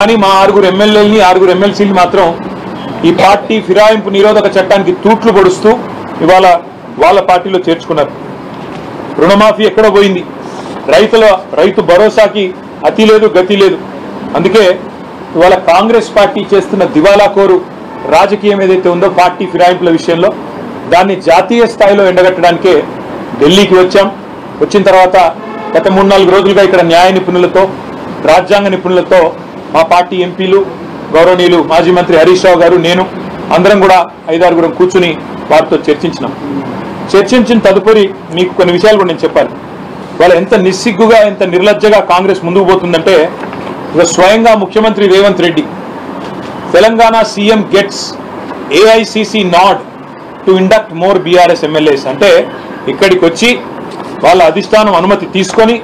కానీ మా 6 ఎమ్మెల్యేలని 6 ఎమ్మెల్సీలు మాత్రం ఈ పార్టీ ఫిరాయింపు నిరోధక చట్టానికి తూట్లు పొడుస్తూ ఇవాళ వాళ్ళ పార్టీలో చేర్చుకున్నారు. రుణమాఫీ ఎక్కడ పోయింది? రైతు భరోసాకి అతి లేదు గతి లేదు. అందుకే ఇవాళ కాంగ్రెస్ పార్టీ చేస్తున్న దివాలాకోరు రాజకీయం ఏదైతే ఉందో పార్టీ ఫిరాయింపుల విషయంలో దాన్ని జాతీయ స్థాయిలో ఎండగట్టడానికే ఢిల్లీకి వచ్చాం. వచ్చిన తర్వాత గత 3-4 రోజులుగా ఇక్కడ న్యాయ నిపుణులతో రాజ్యాంగ నిపుణులతో మా పార్టీ ఎంపీలు గౌరవనీయులు మాజీ మంత్రి హరీష్ రావు గారు నేను అందరం కూడా 5-6 కూర్చుని వారితో చర్చించిన తదుపరి మీకు కొన్ని విషయాలు కూడా నేను చెప్పాలి. వాళ్ళు ఎంత నిస్సిగ్గుగా ఎంత నిర్లజ్జగా కాంగ్రెస్ ముందుకు పోతుందంటే స్వయంగా ముఖ్యమంత్రి Revanth Reddy Telangana CM gets AICC nod to induct more BRS MLAs అంటే ఇక్కడికి వచ్చి వాళ్ళ అధిష్టానం అనుమతి తీసుకొని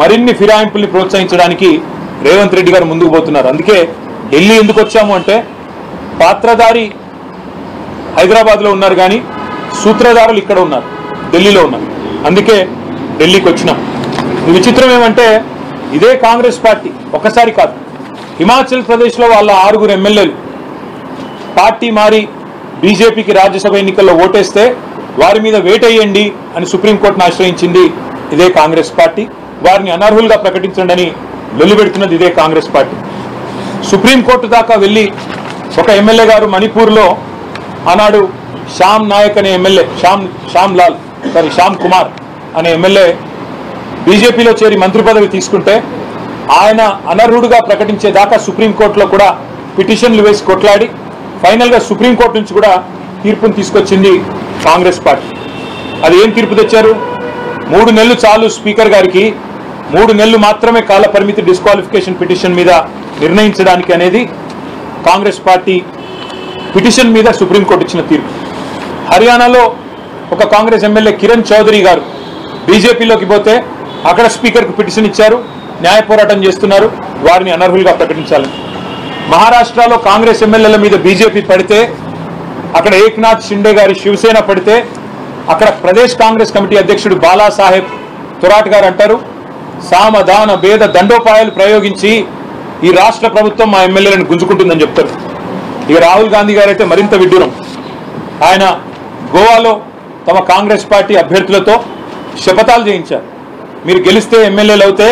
మరిన్ని ఫిరాయింపుల్ని ప్రోత్సహించడానికి రేవంత్ రెడ్డి గారు ముందుకు పోతున్నారు. అందుకే ఢిల్లీ ఎందుకు వచ్చాము అంటే పాత్రధారి హైదరాబాద్లో ఉన్నారు కానీ సూత్రధారులు ఇక్కడ ఉన్నారు, ఢిల్లీలో ఉన్నారు. అందుకే ఢిల్లీకి వచ్చినాం. విచిత్రం ఏమంటే ఇదే కాంగ్రెస్ పార్టీ ఒకసారి కాదు, హిమాచల్ ప్రదేశ్లో వాళ్ళ 6 ఎమ్మెల్యేలు పార్టీ మారి బీజేపీకి రాజ్యసభ ఎన్నికల్లో ఓటేస్తే వారి మీద వేటేయండి అని సుప్రీంకోర్టును ఆశ్రయించింది ఇదే కాంగ్రెస్ పార్టీ. వారిని అనర్హులుగా ప్రకటించండి అని వెలువెడుతున్నది ఇదే కాంగ్రెస్ పార్టీ. సుప్రీంకోర్టు దాకా వెళ్ళి ఒక ఎమ్మెల్యే గారు మణిపూర్లో ఆనాడు శ్యామ్ నాయక్ అనే ఎమ్మెల్యే శ్యామ్ కుమార్ అనే ఎమ్మెల్యే బీజేపీలో చేరి మంత్రి పదవి తీసుకుంటే ఆయన అనర్హుడుగా ప్రకటించేదాకా సుప్రీంకోర్టులో కూడా పిటిషన్లు వేసి కొట్లాడి ఫైనల్గా సుప్రీంకోర్టు నుంచి కూడా తీర్పును తీసుకొచ్చింది కాంగ్రెస్ పార్టీ. అది ఏం తీర్పు తెచ్చారు? 3 నెలలు చాలు స్పీకర్ గారికి, 3 నెలలు మాత్రమే కాల పరిమితి డిస్క్వాలిఫికేషన్ పిటిషన్ మీద నిర్ణయించడానికి అనేది కాంగ్రెస్ పార్టీ పిటిషన్ మీద సుప్రీంకోర్టు ఇచ్చిన తీర్పు. హర్యానాలో ఒక కాంగ్రెస్ ఎమ్మెల్యే కిరణ్ చౌదరి గారు బీజేపీలోకి పోతే అక్కడ స్పీకర్కు పిటిషన్ ఇచ్చారు, న్యాయ పోరాటం చేస్తున్నారు, వారిని అనర్హులుగా ప్రకటించాలని. మహారాష్ట్రలో కాంగ్రెస్ ఎమ్మెల్యేల మీద బీజేపీ పడితే అక్కడ ఏక్నాథ్ షిండే గారి శివసేన పడితే అక్కడ ప్రదేశ్ కాంగ్రెస్ కమిటీ అధ్యక్షుడు బాలాసాహెబ్ తొరాట్ గారు అంటారు సామధాన భేద దండోపాయాలు ప్రయోగించి ఈ రాష్ట్ర ప్రభుత్వం మా ఎమ్మెల్యేలను గుంజుకుంటుందని చెప్తారు. ఇక రాహుల్ గాంధీ గారు అయితే మరింత విడ్డూరం. ఆయన గోవాలో తమ కాంగ్రెస్ పార్టీ అభ్యర్థులతో శపథాలు చేయించారు. మీరు గెలిస్తే ఎమ్మెల్యేలు అవుతే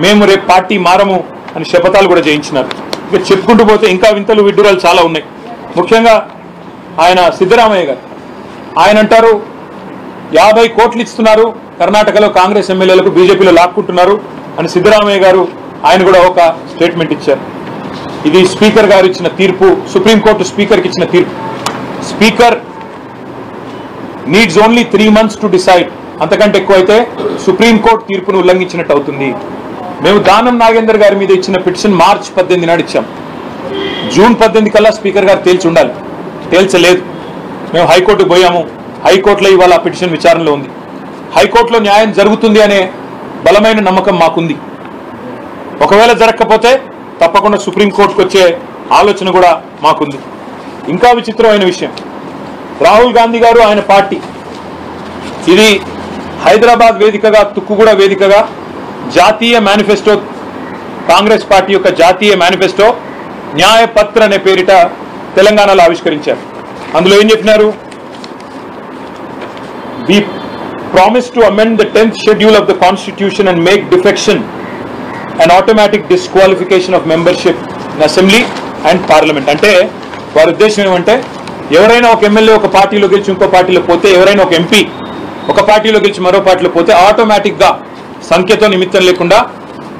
మేము రేపు పార్టీ మారము అని శపథాలు కూడా చేయించినారు. ఇక చెప్పుకుంటూ పోతే ఇంకా వింతలు విడ్డూరాలు చాలా ఉన్నాయి. ముఖ్యంగా ఆయన సిద్ధరామయ్య గారు ఆయన అంటారు 50 కోట్లు ఇస్తున్నారు కర్ణాటకలో కాంగ్రెస్ ఎమ్మెల్యేలకు, బీజేపీలో లాక్కుంటున్నారు అని సిద్ధరామయ్య గారు ఆయన కూడా ఒక స్టేట్మెంట్ ఇచ్చారు. ఇది స్పీకర్ గారు ఇచ్చిన తీర్పు, సుప్రీంకోర్టు స్పీకర్కి ఇచ్చిన తీర్పు. Speaker needs only 3 months to decide, అంతకంటే ఎక్కువైతే సుప్రీంకోర్టు తీర్పును ఉల్లంఘించినట్టు అవుతుంది. మేము దానం నాగేందర్ గారి మీద ఇచ్చిన పిటిషన్ మార్చి 18 నాడు ఇచ్చాం. జూన్ 18 కల్లా స్పీకర్ గారు తేల్చి ఉండాలి, తేల్చలేదు. మేము హైకోర్టుకు పోయాము, హైకోర్టులో ఇవాళ ఆ పిటిషన్ విచారణలో ఉంది. హైకోర్టులో న్యాయం జరుగుతుంది అనే బలమైన నమ్మకం మాకుంది. ఒకవేళ జరగకపోతే తప్పకుండా సుప్రీంకోర్టుకు వచ్చే ఆలోచన కూడా మాకుంది. ఇంకా విచిత్రమైన విషయం, రాహుల్ గాంధీ గారు ఆయన పార్టీ ఇది హైదరాబాద్ వేదికగా, తుక్కుగూడ వేదికగా జాతీయ మేనిఫెస్టో, కాంగ్రెస్ పార్టీ యొక్క జాతీయ మేనిఫెస్టో న్యాయపత్ర అనే పేరిట తెలంగాణలో ఆవిష్కరించారు. అందులో ఏం చెప్పినారు? We promise to amend the 10th schedule of the Constitution and make defection an automatic disqualification of membership in Assembly and Parliament. అంటే వారి ఉద్దేశం ఏమంటే ఎవరైనా ఒక ఎమ్మెల్యే ఒక పార్టీలో గెలిచి ఇంకో పార్టీలో పోతే, ఎవరైనా ఒక ఎంపీ ఒక పార్టీలో గెలిచి మరో పార్టీలో పోతే ఆటోమేటిక్గా సంఖ్యతో నిమిత్తం లేకుండా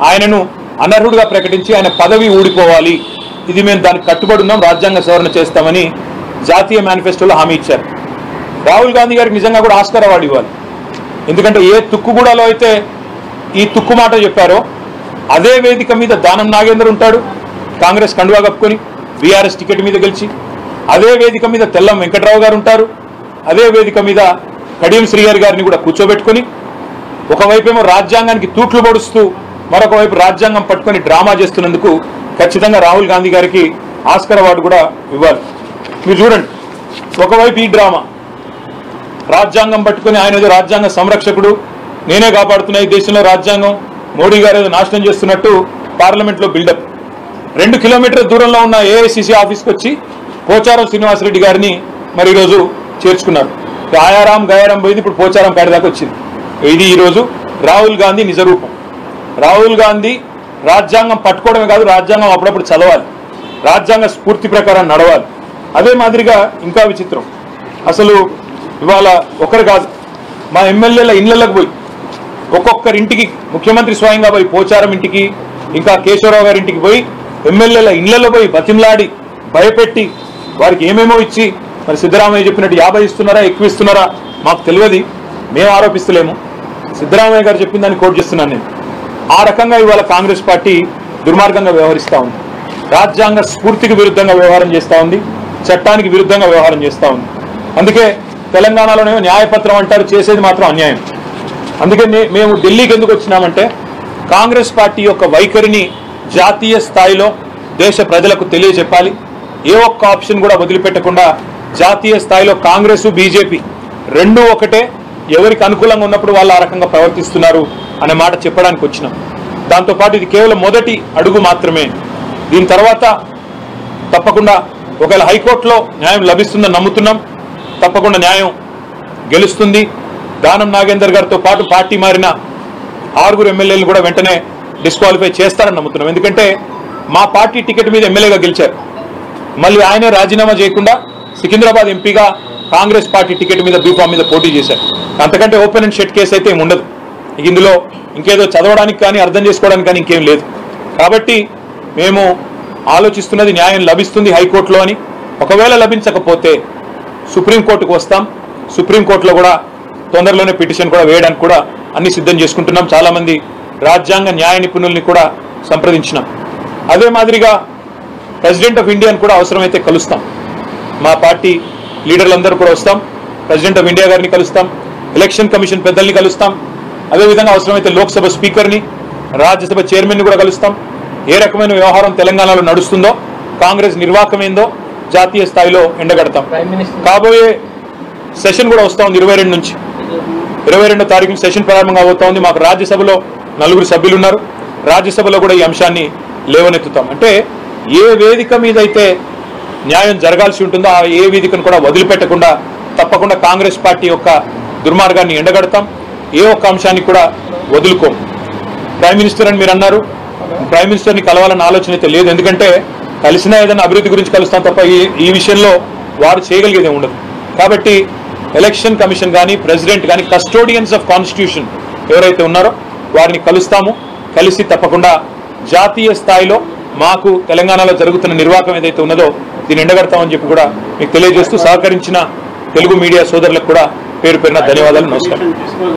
ఆయనను అనర్హుడుగా ప్రకటించి ఆయన పదవి ఊడిపోవాలి. ఇది మేము దానికి కట్టుబడి ఉన్నాం, రాజ్యాంగ సవరణ చేస్తామని జాతీయ మేనిఫెస్టోలో హామీ ఇచ్చారు. రాహుల్ గాంధీ గారికి నిజంగా కూడా ఆస్కార్ అవార్డు ఇవ్వాలి. ఎందుకంటే ఏ తుక్కుగూడలో అయితే ఈ తుక్కు మాట చెప్పారో అదే వేదిక మీద దానం నాగేందర్ ఉంటాడు, కాంగ్రెస్ కండువా కప్పుకొని బీఆర్ఎస్ టికెట్ మీద గెలిచి. అదే వేదిక మీద తెల్లం వెంకట్రావు గారు ఉంటారు, అదే వేదిక మీద కడియం శ్రీహరి గారిని కూడా కూర్చోబెట్టుకుని ఒకవైపేమో రాజ్యాంగానికి తూట్లు పొడుస్తూ మరొక వైపు రాజ్యాంగం పట్టుకొని డ్రామా చేస్తున్నందుకు ఖచ్చితంగా రాహుల్ గాంధీ గారికి ఆస్కార్ అవార్డు కూడా ఇవ్వాలి. మీరు చూడండి, ఒకవైపు ఈ డ్రామా, రాజ్యాంగం పట్టుకొని ఆయన ఏదో రాజ్యాంగ సంరక్షకుడు, నేనే కాపాడుతున్నా ఈ దేశంలో రాజ్యాంగం, మోడీ గారు ఏదో నాశనం చేస్తున్నట్టు పార్లమెంట్లో బిల్డప్. 2 కిలోమీటర్ల దూరంలో ఉన్న ఏఐసిసి ఆఫీస్కి వచ్చి పోచారం శ్రీనివాసరెడ్డి గారిని మరి ఈరోజు చేర్చుకున్నారు. ఆయారాం గయారాం పోయింది, ఇప్పుడు పోచారం కాడి దాకా వచ్చింది. ఇది ఈరోజు రాహుల్ గాంధీ నిజరూపం. రాహుల్ గాంధీ రాజ్యాంగం పట్టుకోవడమే కాదు, రాజ్యాంగం అప్పుడప్పుడు చదవాలి, రాజ్యాంగ స్ఫూర్తి ప్రకారం నడవాలి. అదే మాదిరిగా ఇంకా విచిత్రం, అసలు ఇవాళ ఒకరు కాదు, మా ఎమ్మెల్యేల ఇళ్లకు పోయి ఒక్కొక్కరింటికి ముఖ్యమంత్రి స్వయంగా పోయి పోచారం ఇంటికి, ఇంకా కేశవరావు గారి ఇంటికి పోయి ఎమ్మెల్యేల ఇళ్లలో పోయి బతిమలాడి భయపెట్టి వారికి ఏమేమో ఇచ్చి, మరి సిద్ధరామయ్య చెప్పినట్టు 50 ఇస్తున్నారా ఎక్కువ ఇస్తున్నారా మాకు తెలియదు, మేము ఆరోపిస్తలేము, సిద్ధరామయ్య గారు చెప్పిన దాన్ని కోట్ చేస్తున్నాను నేను. ఆ రకంగా ఇవాళ కాంగ్రెస్ పార్టీ దుర్మార్గంగా వ్యవహరిస్తూ ఉంది, రాజ్యాంగ స్ఫూర్తికి విరుద్ధంగా వ్యవహారం చేస్తూ ఉంది, చట్టానికి విరుద్ధంగా వ్యవహారం చేస్తూ ఉంది. అందుకే తెలంగాణలోనే న్యాయపత్రం అంటారు, చేసేది మాత్రం అన్యాయం. అందుకే మేము ఢిల్లీకి ఎందుకు వచ్చినామంటే కాంగ్రెస్ పార్టీ యొక్క వైఖరిని జాతీయ స్థాయిలో దేశ ప్రజలకు తెలియజెప్పాలి. ఏ ఒక్క ఆప్షన్ కూడా వదిలిపెట్టకుండా జాతీయ స్థాయిలో కాంగ్రెస్ బీజేపీ రెండూ ఒకటే, ఎవరికి అనుకూలంగా ఉన్నప్పుడు వాళ్ళు ఆ రకంగా ప్రవర్తిస్తున్నారు అనే మాట చెప్పడానికి వచ్చినాం. దాంతోపాటు ఇది కేవలం మొదటి అడుగు మాత్రమే. దీని తర్వాత తప్పకుండా ఒకవేళ హైకోర్టులో న్యాయం లభిస్తుందని నమ్ముతున్నాం, తప్పకుండా న్యాయం గెలుస్తుంది. దానం నాగేందర్ గారితో పాటు పార్టీ మారిన 6 ఎమ్మెల్యేలు కూడా వెంటనే డిస్క్వాలిఫై చేస్తారని నమ్ముతున్నాం. ఎందుకంటే మా పార్టీ టికెట్ మీద ఎమ్మెల్యేగా గెలిచారు, మళ్ళీ ఆయనే రాజీనామా చేయకుండా సికింద్రాబాద్ ఎంపీగా కాంగ్రెస్ పార్టీ టికెట్ మీద బీఫామ్ మీద పోటీ చేశారు. అంతకంటే ఓపెన్ అండ్ షట్ కేసు అయితే ఏమి ఉండదు. ఇందులో ఇంకేదో చదవడానికి కానీ అర్థం చేసుకోవడానికి కానీ ఇంకేం లేదు. కాబట్టి మేము ఆలోచిస్తున్నది న్యాయం లభిస్తుంది హైకోర్టులో అని. ఒకవేళ లభించకపోతే సుప్రీంకోర్టుకు వస్తాం. సుప్రీంకోర్టులో కూడా తొందరలోనే పిటిషన్ కూడా వేయడానికి కూడా అన్ని సిద్ధం చేసుకుంటున్నాం. చాలామంది రాజ్యాంగ న్యాయ నిపుణుల్ని కూడా సంప్రదించినాం. అదే మాదిరిగా ప్రెసిడెంట్ ఆఫ్ ఇండియాను కూడా అవసరమైతే కలుస్తాం. మా పార్టీ లీడర్లందరూ కూడా వస్తాం. ప్రెసిడెంట్ ఆఫ్ ఇండియా గారిని కలుస్తాం, ఎలక్షన్ కమిషన్ పెద్దల్ని కలుస్తాం, అదేవిధంగా అవసరమైతే లోక్సభ స్పీకర్ని, రాజ్యసభ చైర్మన్ని కూడా కలుస్తాం. ఏ రకమైన వ్యవహారం తెలంగాణలో నడుస్తుందో, కాంగ్రెస్ నిర్వాహకం ఏందో జాతీయ స్థాయిలో ఎండగడతాం. కాబోయే సెషన్ కూడా వస్తూ ఉంది 22 నుంచి 22వ తారీఖున సెషన్ ప్రారంభంగా అవుతా ఉంది. మాకు రాజ్యసభలో 4 సభ్యులు ఉన్నారు. రాజ్యసభలో కూడా ఈ అంశాన్ని లేవనెత్తుతాం. అంటే ఏ వేదిక మీద అయితే న్యాయం జరగాల్సి ఉంటుందో ఆ ఏ వేదికను కూడా వదిలిపెట్టకుండా తప్పకుండా కాంగ్రెస్ పార్టీ యొక్క దుర్మార్గాన్ని ఎండగడతాం. ఏ ఒక్క అంశాన్ని కూడా వదులుకోం. ప్రైమ్ మినిస్టర్ అని మీరు అన్నారు, ప్రైమ్ మినిస్టర్ని కలవాలన్న ఆలోచన అయితే లేదు. ఎందుకంటే కలిసినా ఏదైనా అభివృద్ధి గురించి కలుస్తాం తప్ప ఈ విషయంలో వారు చేయగలిగేది ఉండదు. కాబట్టి ఎలక్షన్ కమిషన్ కానీ ప్రెసిడెంట్ కానీ కస్టోడియన్స్ ఆఫ్ కాన్స్టిట్యూషన్ ఎవరైతే ఉన్నారో వారిని కలుస్తాము. కలిసి తప్పకుండా జాతీయ స్థాయిలో మాకు తెలంగాణలో జరుగుతున్న నిర్వాహకం ఏదైతే ఉన్నదో దీన్ని ఎండగడతామని చెప్పి కూడా మీకు తెలియజేస్తూ సహకరించిన తెలుగు మీడియా సోదరులకు కూడా పేరు పేరున ధన్యవాదాలు. నమస్కారం.